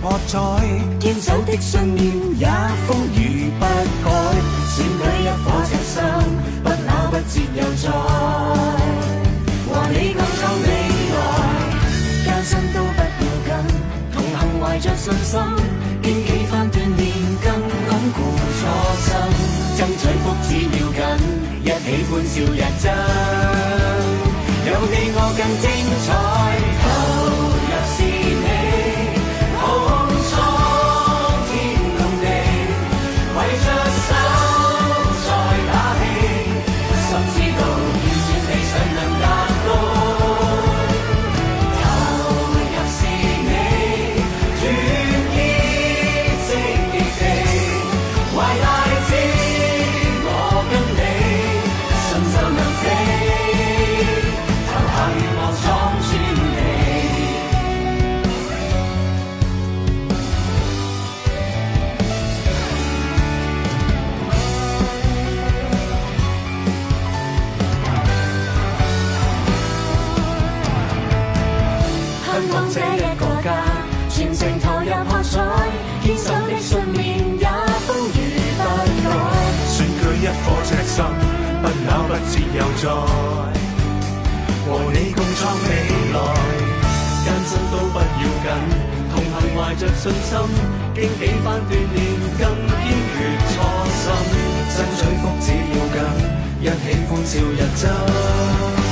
喝彩，堅守的信念也風雨不改。選舉一顆赤心，不朽不折又在，和你共創未來。艱辛都不要緊，同行懷着信心，經幾番鍛鍊更鞏固初心。爭取福祉要緊，一起歡笑日增，有你我更精彩。投入是你，共創天共地，為着手再打氣，心知道完全理想能達到。投入是你，團結積極地，懷大志。香港這一個家，全城投入喝彩，堅守的信念也風雨不改。選舉一顆赤心，不朽不折又在，和你共創未來。艱辛都不要緊，同行懷着信心，經幾番鍛鍊更堅決初心。爭取福祉要緊，一起歡笑日增。